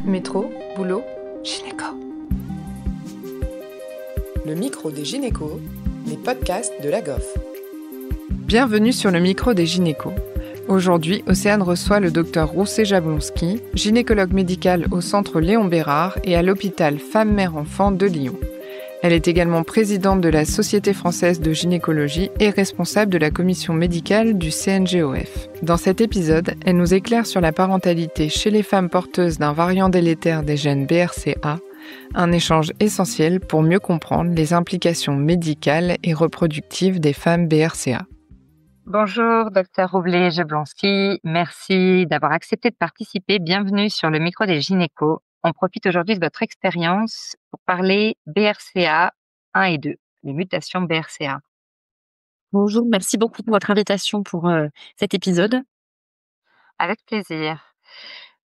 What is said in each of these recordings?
Métro, boulot, gynéco. Le micro des gynécos, les podcasts de la GOF. Bienvenue sur le micro des gynécos. Aujourd'hui, Océane reçoit le docteur Rousset-Jablonski, gynécologue médical au centre Léon Bérard et à l'hôpital Femmes-Mères-Enfants de Lyon. Elle est également présidente de la Société française de gynécologie et responsable de la commission médicale du CNGOF. Dans cet épisode, elle nous éclaire sur la parentalité chez les femmes porteuses d'un variant délétère des gènes BRCA, un échange essentiel pour mieux comprendre les implications médicales et reproductives des femmes BRCA. Bonjour, docteur Rousset-Jablonski. Merci d'avoir accepté de participer. Bienvenue sur le micro des gynécos. On profite aujourd'hui de votre expérience pour parler BRCA 1 et 2, les mutations BRCA. Bonjour, merci beaucoup pour votre invitation pour cet épisode. Avec plaisir.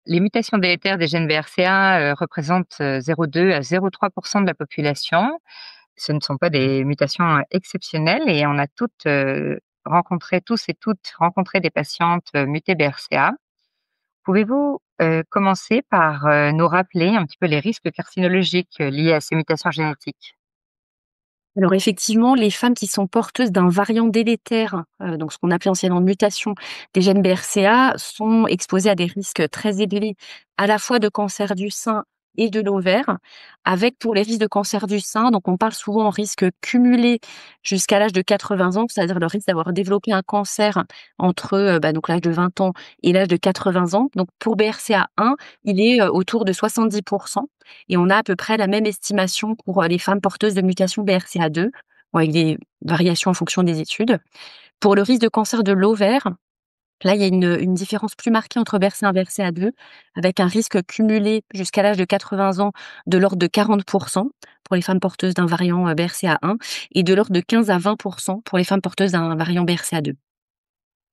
Les mutations délétères des gènes BRCA représentent 0,2 à 0,3% de la population. Ce ne sont pas des mutations exceptionnelles et on a tous et toutes rencontré des patientes mutées BRCA. Pouvez-vous commencer par nous rappeler un petit peu les risques carcinologiques liés à ces mutations génétiques? Alors effectivement, les femmes qui sont porteuses d'un variant délétère, donc ce qu'on appelait anciennement mutation des gènes BRCA, sont exposées à des risques très élevés, à la fois de cancer du sein et de l'ovaire, avec pour les risques de cancer du sein, donc on parle souvent en risque cumulé jusqu'à l'âge de 80 ans, c'est-à-dire le risque d'avoir développé un cancer entre donc l'âge de 20 ans et l'âge de 80 ans. Donc pour BRCA1, il est autour de 70%. Et on a à peu près la même estimation pour les femmes porteuses de mutation BRCA2, avec des variations en fonction des études. Pour le risque de cancer de l'ovaire, là, il y a une différence plus marquée entre BRCA1 et BRCA2, avec un risque cumulé jusqu'à l'âge de 80 ans de l'ordre de 40% pour les femmes porteuses d'un variant BRCA1 et de l'ordre de 15 à 20% pour les femmes porteuses d'un variant BRCA2.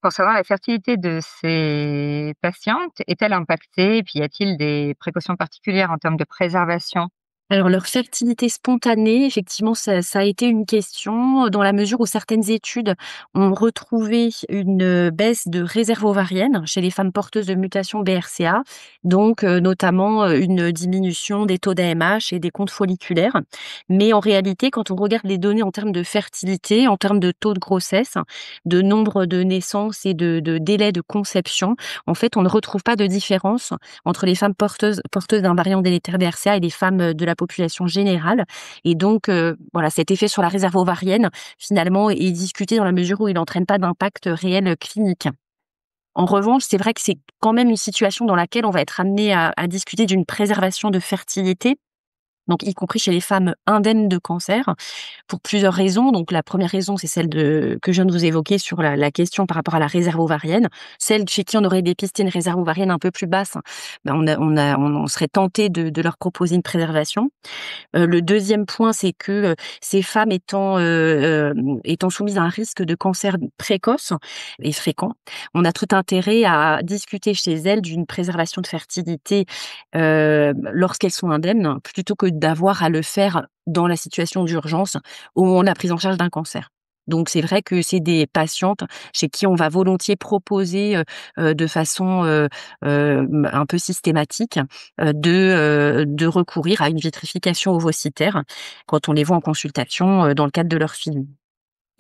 Concernant la fertilité de ces patientes, est-elle impactée? Et puis, y a-t-il des précautions particulières en termes de préservation? Alors leur fertilité spontanée, effectivement, ça a été une question dans la mesure où certaines études ont retrouvé une baisse de réserve ovarienne chez les femmes porteuses de mutation BRCA, donc notamment une diminution des taux d'AMH et des comptes folliculaires. Mais en réalité, quand on regarde les données en termes de fertilité, en termes de taux de grossesse, de nombre de naissances et de délai de conception, en fait, on ne retrouve pas de différence entre les femmes porteuses d'un variant délétère BRCA et les femmes de la population générale. Et donc, voilà, cet effet sur la réserve ovarienne, finalement, est discuté dans la mesure où il n'entraîne pas d'impact réel clinique. En revanche, c'est vrai que c'est quand même une situation dans laquelle on va être amené à discuter d'une préservation de fertilité, donc y compris chez les femmes indemnes de cancer, pour plusieurs raisons. Donc la première raison, c'est celle que je viens de vous évoquer sur la question par rapport à la réserve ovarienne. Celles chez qui on aurait dépisté une réserve ovarienne un peu plus basse, on serait tenté de leur proposer une préservation. Le deuxième point, c'est que ces femmes étant soumises à un risque de cancer précoce et fréquent, on a tout intérêt à discuter chez elles d'une préservation de fertilité lorsqu'elles sont indemnes, plutôt que d'avoir à le faire dans la situation d'urgence où on a prise en charge d'un cancer. Donc c'est vrai que c'est des patientes chez qui on va volontiers proposer de façon un peu systématique de recourir à une vitrification ovocytaire quand on les voit en consultation dans le cadre de leur suivi.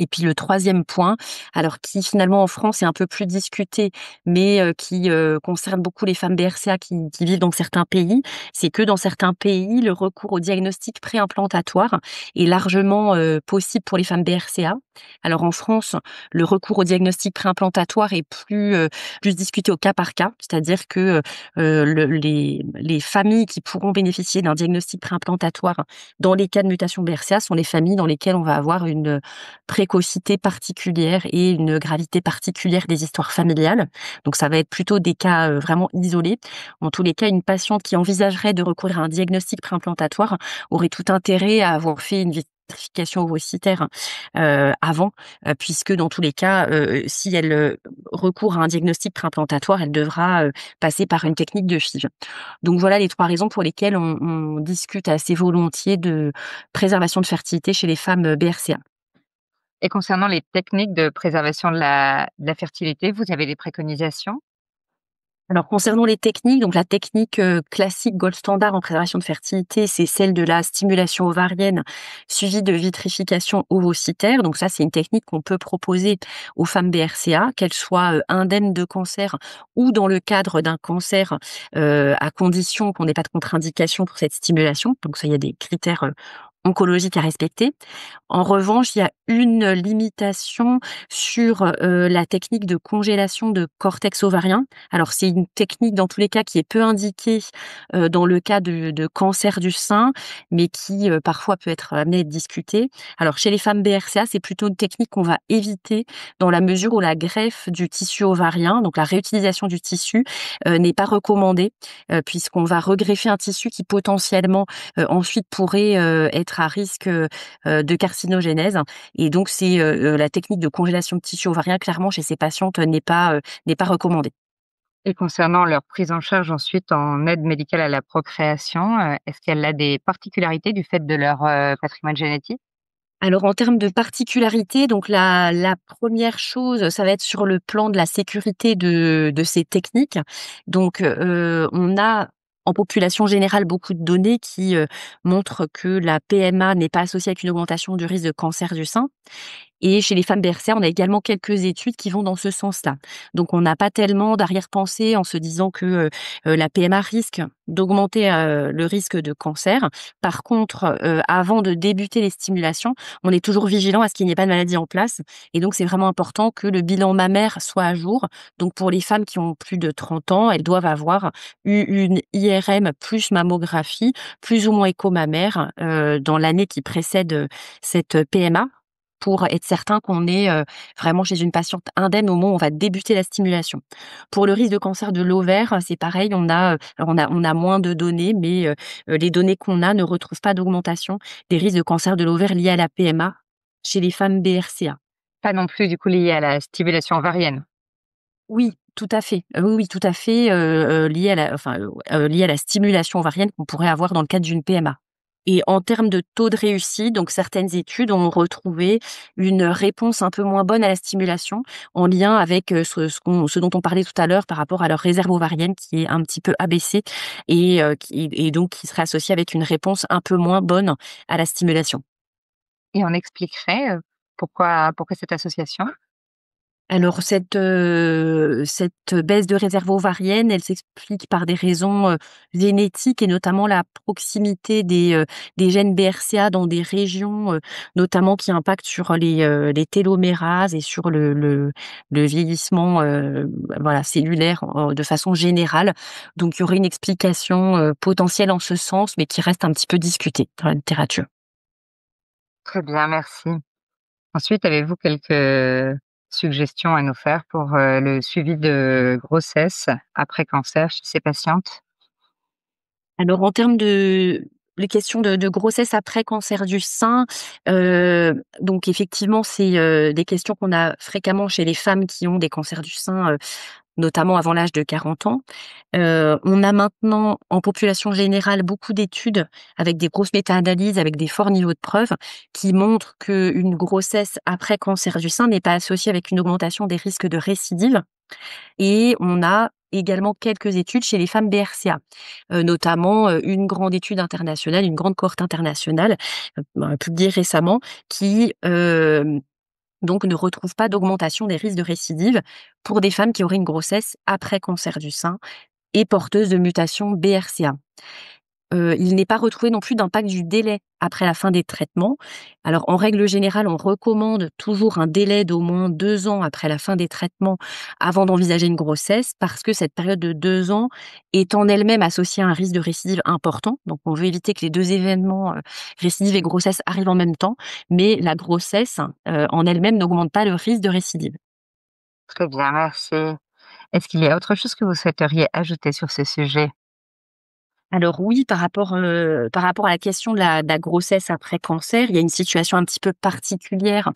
Et puis le troisième point, alors qui finalement en France est un peu plus discuté, mais qui concerne beaucoup les femmes BRCA qui vivent dans certains pays, c'est que dans certains pays, le recours au diagnostic préimplantatoire est largement possible pour les femmes BRCA. Alors en France, le recours au diagnostic préimplantatoire est plus discuté au cas par cas, c'est-à-dire que les familles qui pourront bénéficier d'un diagnostic préimplantatoire dans les cas de mutation BRCA sont les familles dans lesquelles on va avoir une précocité particulière et une gravité particulière des histoires familiales. Donc ça va être plutôt des cas vraiment isolés. En tous les cas, une patiente qui envisagerait de recourir à un diagnostic préimplantatoire aurait tout intérêt à avoir fait une vitrification ovocytaire avant, puisque dans tous les cas, si elle recourt à un diagnostic préimplantatoire, elle devra passer par une technique de FIV. Donc voilà les trois raisons pour lesquelles on discute assez volontiers de préservation de fertilité chez les femmes BRCA. Et concernant les techniques de préservation de la fertilité, vous avez des préconisations? Alors concernant les techniques, donc la technique, classique gold standard en préservation de fertilité, c'est celle de la stimulation ovarienne suivie de vitrification ovocytaire. Donc ça, c'est une technique qu'on peut proposer aux femmes BRCA, qu'elles soient, indemnes de cancer ou dans le cadre d'un cancer, à condition qu'on n'ait pas de contre-indication pour cette stimulation. Donc ça, il y a des critères, oncologiques à respecter. En revanche, il y a une limitation sur, la technique de congélation de cortex ovarien. Alors c'est une technique dans tous les cas qui est peu indiquée, dans le cas de cancer du sein, mais qui, parfois peut être amenée à être discutée. Alors chez les femmes BRCA, c'est plutôt une technique qu'on va éviter dans la mesure où la greffe du tissu ovarien, donc la réutilisation du tissu, n'est pas recommandée, puisqu'on va regreffer un tissu qui potentiellement, ensuite pourrait, être à risque, de carcinogénèse. Et donc c'est, la technique de congélation de tissu ovarien clairement chez ces patientes n'est pas recommandée. Et concernant leur prise en charge ensuite en aide médicale à la procréation, est-ce qu'elle a des particularités du fait de leur, patrimoine génétique? Alors en termes de particularité, donc la 1re chose, ça va être sur le plan de la sécurité de ces techniques. Donc, on a en population générale beaucoup de données qui, montrent que la PMA n'est pas associée avec une augmentation du risque de cancer du sein. Et chez les femmes BRCA, on a également quelques études qui vont dans ce sens-là. Donc on n'a pas tellement d'arrière-pensée en se disant que, la PMA risque d'augmenter, le risque de cancer. Par contre, avant de débuter les stimulations, on est toujours vigilant à ce qu'il n'y ait pas de maladie en place et donc c'est vraiment important que le bilan mammaire soit à jour. Donc pour les femmes qui ont plus de 30 ans, elles doivent avoir eu une IRM plus mammographie, plus ou moins écho mammaire, dans l'année qui précède, cette PMA pour être certain qu'on est, vraiment chez une patiente indemne au moment où on va débuter la stimulation. Pour le risque de cancer de l'ovaire, c'est pareil, alors on a moins de données, mais les données qu'on a ne retrouvent pas d'augmentation des risques de cancer de l'ovaire liés à la PMA chez les femmes BRCA. Pas non plus du coup lié à la stimulation ovarienne? Oui, tout à fait. Oui, oui, tout à fait, lié à la lié à la stimulation ovarienne qu'on pourrait avoir dans le cadre d'une PMA. Et en termes de taux de réussite, donc certaines études ont retrouvé une réponse un peu moins bonne à la stimulation en lien avec, ce dont on parlait tout à l'heure par rapport à leur réserve ovarienne qui est un petit peu abaissée et donc qui serait associée avec une réponse un peu moins bonne à la stimulation. Et on expliquerait, pourquoi cette association? Alors cette baisse de réserve ovarienne, elle s'explique par des raisons, génétiques et notamment la proximité des gènes BRCA dans des régions, notamment qui impactent sur les télomérases et sur le vieillissement, voilà cellulaire de façon générale. Donc il y aurait une explication, potentielle en ce sens, mais qui reste un petit peu discutée dans la littérature. Très bien, merci. Ensuite, avez-vous quelques suggestions à nous faire pour, le suivi de grossesse après cancer chez ces patientes? Alors en termes de les questions de grossesse après cancer du sein, donc effectivement, c'est, des questions qu'on a fréquemment chez les femmes qui ont des cancers du sein, notamment avant l'âge de 40 ans. On a maintenant en population générale beaucoup d'études avec des grosses méta-analyses, avec des forts niveaux de preuves qui montrent qu'une grossesse après cancer du sein n'est pas associée avec une augmentation des risques de récidive. Et on a également quelques études chez les femmes BRCA, notamment, une grande étude internationale, une grande cohorte internationale, publiée récemment qui, donc ne retrouve pas d'augmentation des risques de récidive pour des femmes qui auraient une grossesse après cancer du sein et porteuses de mutations BRCA. Il n'est pas retrouvé non plus d'impact du délai après la fin des traitements. Alors, en règle générale, on recommande toujours un délai d'au moins 2 ans après la fin des traitements avant d'envisager une grossesse parce que cette période de 2 ans est en elle-même associée à un risque de récidive important. Donc, on veut éviter que les 2 événements, récidive et grossesse arrivent en même temps, mais la grossesse, en elle-même n'augmente pas le risque de récidive. Très bien, merci. Est-ce qu'il y a autre chose que vous souhaiteriez ajouter sur ce sujet? Alors oui, par rapport à la question de la grossesse après cancer, il y a une situation un petit peu particulière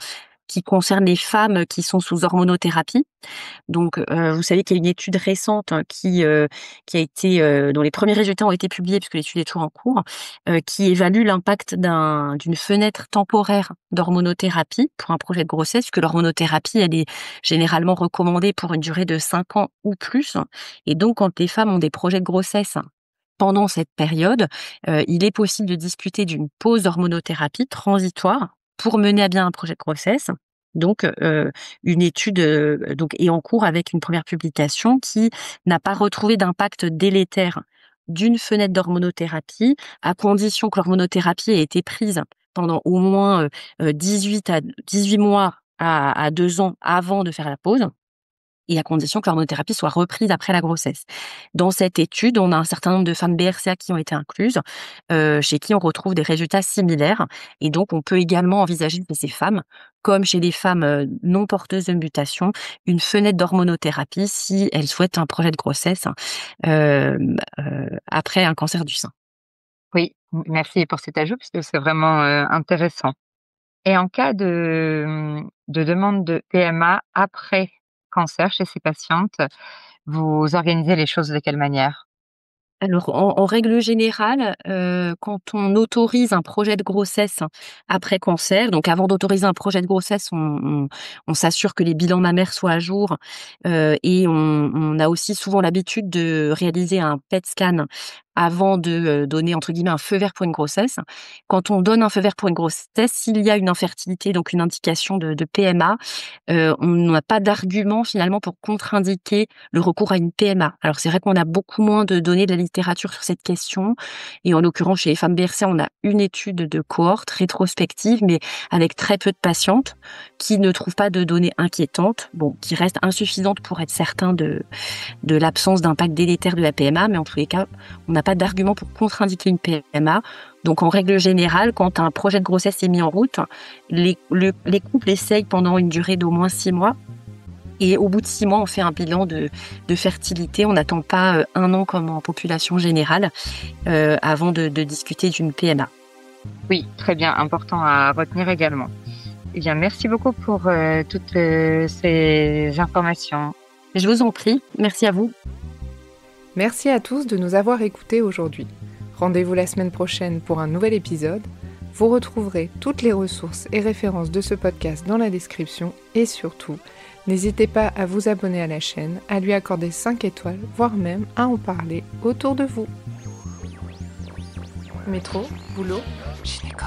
qui concerne les femmes qui sont sous hormonothérapie. Donc, vous savez qu'il y a une étude récente qui a été, dont les premiers résultats ont été publiés puisque l'étude est toujours en cours, qui évalue l'impact d'une fenêtre temporaire d'hormonothérapie pour un projet de grossesse, puisque l'hormonothérapie, elle est généralement recommandée pour une durée de 5 ans ou plus. Et donc, quand les femmes ont des projets de grossesse pendant cette période, il est possible de discuter d'une pause d'hormonothérapie transitoire pour mener à bien un projet de grossesse. Donc, une étude donc est en cours avec une première publication qui n'a pas retrouvé d'impact délétère d'une fenêtre d'hormonothérapie, à condition que l'hormonothérapie ait été prise pendant au moins 18 mois à 2 ans avant de faire la pause, et à condition que l'hormonothérapie soit reprise après la grossesse. Dans cette étude, on a un certain nombre de femmes BRCA qui ont été incluses, chez qui on retrouve des résultats similaires, et donc on peut également envisager chez ces femmes, comme chez les femmes non porteuses de mutation, une fenêtre d'hormonothérapie si elles souhaitent un projet de grossesse après un cancer du sein. Oui, merci pour cet ajout parce que c'est vraiment, intéressant. Et en cas de demande de PMA après cancer chez ces patientes, vous organisez les choses de quelle manière? Alors, en règle générale, quand on autorise un projet de grossesse après cancer, donc avant d'autoriser un projet de grossesse, on s'assure que les bilans mammaires soient à jour, et on a aussi souvent l'habitude de réaliser un PET scan avant de, donner entre guillemets «un feu vert» pour une grossesse. Quand on donne un feu vert pour une grossesse, s'il y a une infertilité, donc une indication de PMA, on n'a pas d'argument finalement pour contre-indiquer le recours à une PMA. Alors c'est vrai qu'on a beaucoup moins de données de la littérature sur cette question, et en l'occurrence chez les femmes BRCA, on a une étude de cohorte rétrospective, mais avec très peu de patientes qui ne trouvent pas de données inquiétantes, bon, qui restent insuffisantes pour être certain de l'absence d'impact délétère de la PMA, mais en tous les cas, on n'a pas d'argument pour contre-indiquer une PMA. Donc en règle générale, quand un projet de grossesse est mis en route, les couples essayent pendant une durée d'au moins 6 mois. Et au bout de 6 mois, on fait un bilan de fertilité. On n'attend pas 1 an comme en population générale avant de discuter d'une PMA. Oui, très bien, important à retenir également. Eh bien, merci beaucoup pour toutes ces informations. Je vous en prie, merci à vous. Merci à tous de nous avoir écoutés aujourd'hui. Rendez-vous la semaine prochaine pour un nouvel épisode. Vous retrouverez toutes les ressources et références de ce podcast dans la description, et surtout, n'hésitez pas à vous abonner à la chaîne, à lui accorder 5 étoiles, voire même à en parler autour de vous. Métro, boulot, gynéco.